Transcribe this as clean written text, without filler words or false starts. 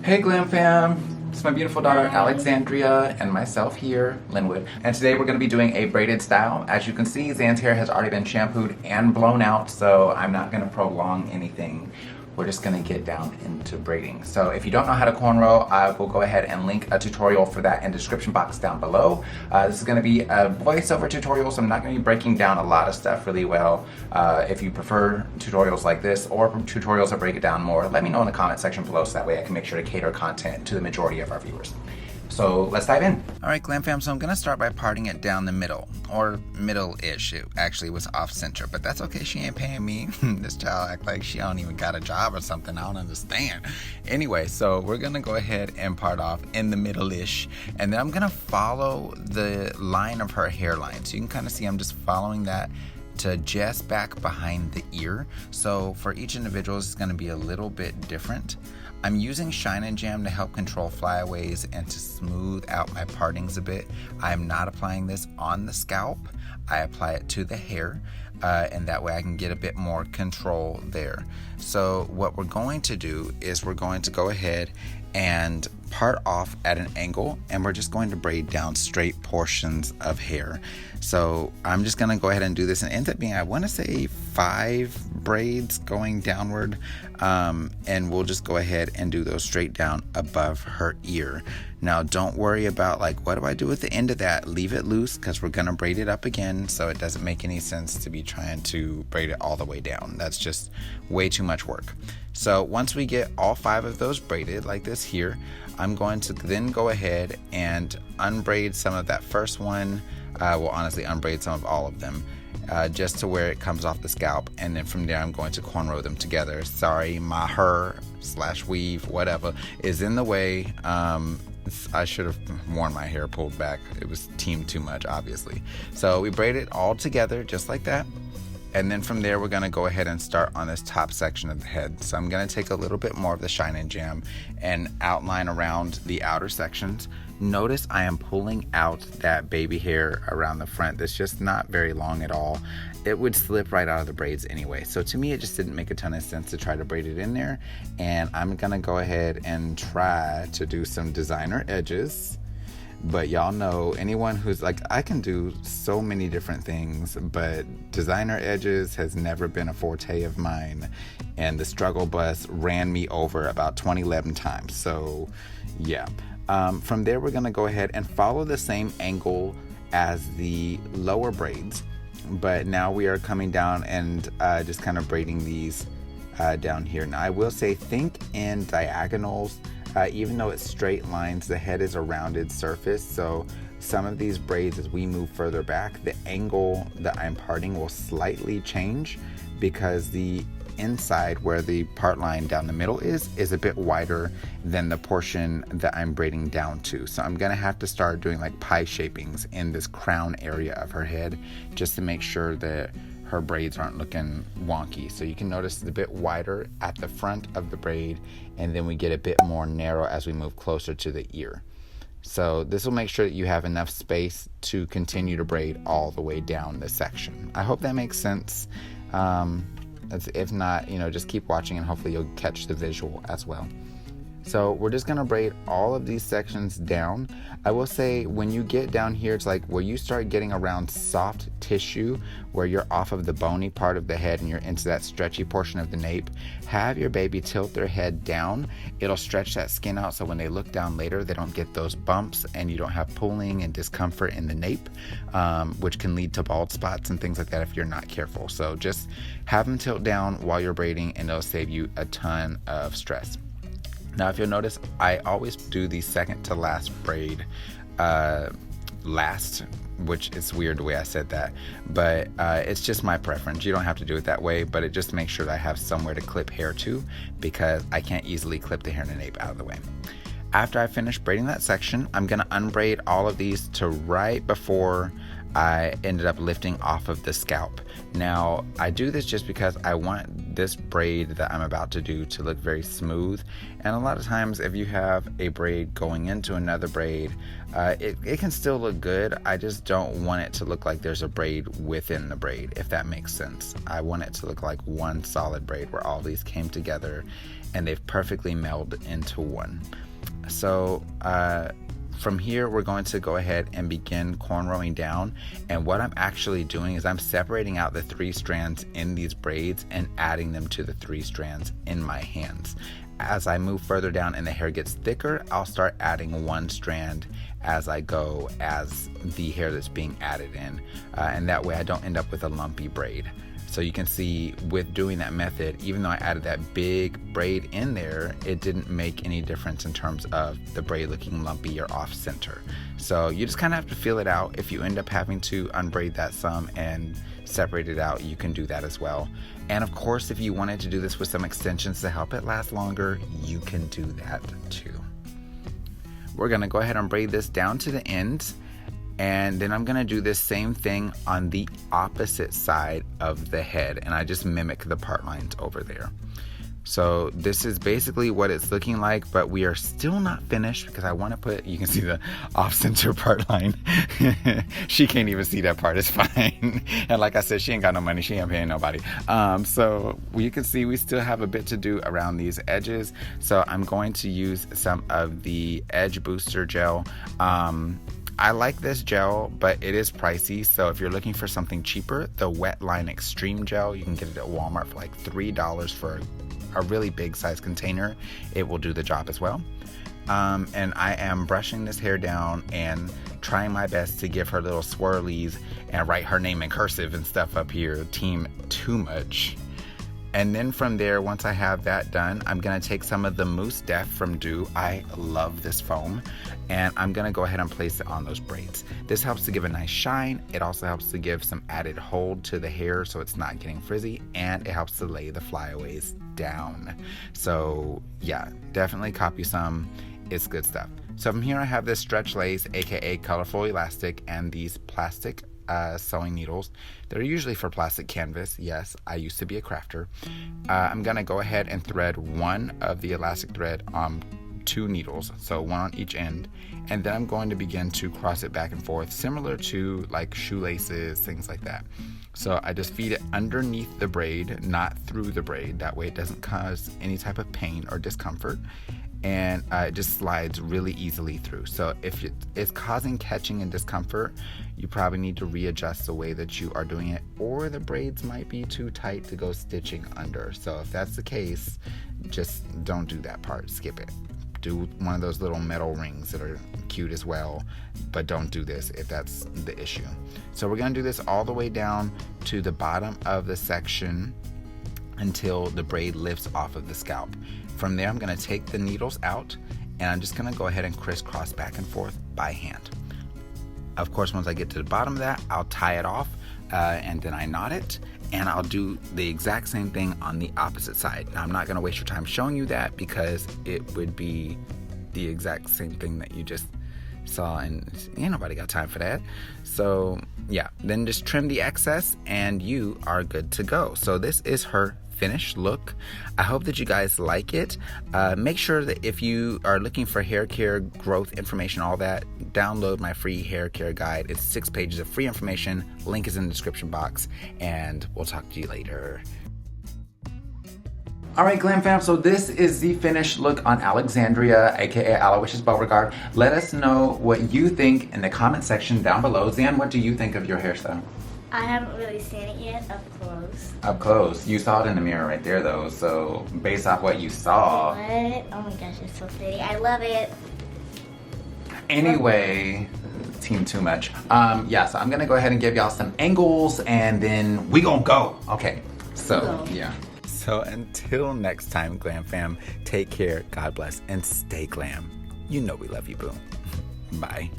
Hey GlamFam! It's my beautiful daughter Alexzandria and myself here, Linwood. And today we're going to be doing a braided style. As you can see, Zan's hair has already been shampooed and blown out, so I'm not going to prolong anything. We're just going to get down into braiding. So if you don't know how to cornrow, I will go ahead and link a tutorial for that in the description box down below. This is going to be a voiceover tutorial, so I'm not going to be breaking down a lot of stuff really well. If you prefer tutorials like this or tutorials that break it down more, let me know in the comment section below so that way I can make sure to cater content to the majority of our viewers. So let's dive in. All right, Glam Fam, so I'm gonna start by parting it down the middle, or middle-ish. It actually was off-center, but that's okay, she ain't paying me. This child act like she don't even got a job or something, I don't understand. Anyway, so we're gonna go ahead and part off in the middle-ish, and then I'm gonna follow the line of her hairline. So you can kind of see I'm just following that to just back behind the ear. So for each individual, it's gonna be a little bit different. I'm using Shine and Jam to help control flyaways and to smooth out my partings a bit. I'm not applying this on the scalp. I apply it to the hair, and that way I can get a bit more control there. So what we're going to do is we're going to go ahead and part off at an angle, and we're just going to braid down straight portions of hair. So I'm just going to go ahead and do this, and it ends up being, I want to say 5 braids going downward, and we'll just go ahead and do those straight down above her ear. Now don't worry about like, what do I do at the end of that? Leave it loose, because we're going to braid it up again, so it doesn't make any sense to be trying to braid it all the way down. That's just way too much work. So once we get all 5 of those braided like this here, I'm going to then go ahead and unbraid some of that first one. Well, honestly, unbraid some of all of them, just to where it comes off the scalp, and then from there I'm going to cornrow them together. Sorry, my hair / weave, whatever, is in the way. I should have worn my hair pulled back. It was teamed too much, obviously. So we braid it all together just like that. And then from there, we're going to go ahead and start on this top section of the head. So I'm going to take a little bit more of the Shine and Jam and outline around the outer sections. Notice I am pulling out that baby hair around the front that's just not very long at all. It would slip right out of the braids anyway. So to me, it just didn't make a ton of sense to try to braid it in there. And I'm going to go ahead and try to do some designer edges. But y'all know, anyone who's like, I can do so many different things, but designer edges has never been a forte of mine. And the struggle bus ran me over about 11 times. So yeah. From there, we're going to go ahead and follow the same angle as the lower braids. But now we are coming down and just kind of braiding these down here. Now I will say, think in diagonals. Even though it's straight lines, the head is a rounded surface, so some of these braids, as we move further back, the angle that I'm parting will slightly change, because the inside where the part line down the middle is a bit wider than the portion that I'm braiding down to. So I'm gonna have to start doing like pie shapings in this crown area of her head, just to make sure that her braids aren't looking wonky. So you can notice it's a bit wider at the front of the braid, and then we get a bit more narrow as we move closer to the ear. So this will make sure that you have enough space to continue to braid all the way down this section. I hope that makes sense. If not, just keep watching and hopefully you'll catch the visual as well. So we're just gonna braid all of these sections down. I will say, when you get down here, it's like where you start getting around soft tissue, where you're off of the bony part of the head and you're into that stretchy portion of the nape. Have your baby tilt their head down. It'll stretch that skin out, so when they look down later, they don't get those bumps and you don't have pulling and discomfort in the nape, which can lead to bald spots and things like that if you're not careful. So just have them tilt down while you're braiding, and it'll save you a ton of stress. Now, if you'll notice, I always do the second to last braid last, which is weird the way I said that, but it's just my preference. You don't have to do it that way, but it just makes sure that I have somewhere to clip hair to, because I can't easily clip the hair in the nape out of the way. After I finish braiding that section, I'm going to unbraid all of these to right before I ended up lifting off of the scalp. Now, I do this just because I want this braid that I'm about to do to look very smooth. And a lot of times if you have a braid going into another braid, it can still look good. I just don't want it to look like there's a braid within the braid, if that makes sense. I want it to look like one solid braid where all these came together and they've perfectly melded into one. So, from here, we're going to go ahead and begin cornrowing down. And what I'm actually doing is I'm separating out the 3 strands in these braids and adding them to the 3 strands in my hands. As I move further down and the hair gets thicker, I'll start adding 1 strand as I go as the hair that's being added in. And that way I don't end up with a lumpy braid. So you can see with doing that method, even though I added that big braid in there, it didn't make any difference in terms of the braid looking lumpy or off center. So you just kind of have to feel it out. If you end up having to unbraid that some and separate it out, you can do that as well. And of course, if you wanted to do this with some extensions to help it last longer, you can do that too. We're gonna go ahead and braid this down to the ends. And then I'm gonna do this same thing on the opposite side of the head, and I just mimic the part lines over there. So this is basically what it's looking like, but we are still not finished because I want to put, you can see the off-center part line. She can't even see that part, it's fine. And like I said, she ain't got no money, she ain't paying nobody. So you can see we still have a bit to do around these edges. So I'm going to use some of the Edge Booster Gel. I like this gel, but it is pricey. So if you're looking for something cheaper, the Wet Line Extreme Gel, you can get it at Walmart for like $3 for a really big size container. It will do the job as well. And I am brushing this hair down and trying my best to give her little swirlies and write her name in cursive and stuff up here, Team Too Much. And then from there, once I have that done, I'm gonna take some of the Mousse Def from Dew. I love this foam. And I'm gonna go ahead and place it on those braids. This helps to give a nice shine. It also helps to give some added hold to the hair so it's not getting frizzy. And it helps to lay the flyaways down. So yeah, definitely copy some. It's good stuff. So from here I have this stretch lace, aka colorful elastic, and these plastic sewing needles. They're usually for plastic canvas. Yes, I used to be a crafter. I'm gonna go ahead and thread one of the elastic thread on 2 needles, so one on each end, and then I'm going to begin to cross it back and forth, similar to like shoelaces, things like that. So I just feed it underneath the braid, not through the braid. That way it doesn't cause any type of pain or discomfort. And it just slides really easily through. So if it's causing catching and discomfort, you probably need to readjust the way that you are doing it, or the braids might be too tight to go stitching under. So if that's the case, just don't do that part, skip it. Do one of those little metal rings that are cute as well, but don't do this if that's the issue. So we're gonna do this all the way down to the bottom of the section until the braid lifts off of the scalp. From there, I'm gonna take the needles out and I'm just gonna go ahead and crisscross back and forth by hand. Of course, once I get to the bottom of that, I'll tie it off and then I knot it, and I'll do the exact same thing on the opposite side. Now, I'm not gonna waste your time showing you that because it would be the exact same thing that you just saw, and ain't nobody got time for that. So yeah, then just trim the excess and you are good to go. So this is her finished look. I hope that you guys like it. Make sure that if you are looking for hair care, growth information, all that, download my free hair care guide. It's 6 pages of free information. Link is in the description box, and we'll talk to you later. All right, Glam Fam, so this is the finished look on Alexzandria, aka Aloysius Beauregard. Let us know what you think in the comment section down below. Zan, what do you think of your hairstyle? I haven't really seen it yet up close. Up close. You saw it in the mirror right there, though. So based off what you saw. What? Oh my gosh, it's so pretty. I love it. Anyway, Team Too Much. Yeah, so I'm gonna go ahead and give y'all some angles, and then we gonna go. Okay. So yeah. So until next time, Glam Fam, take care, God bless, and stay glam. You know we love you, boo. Bye.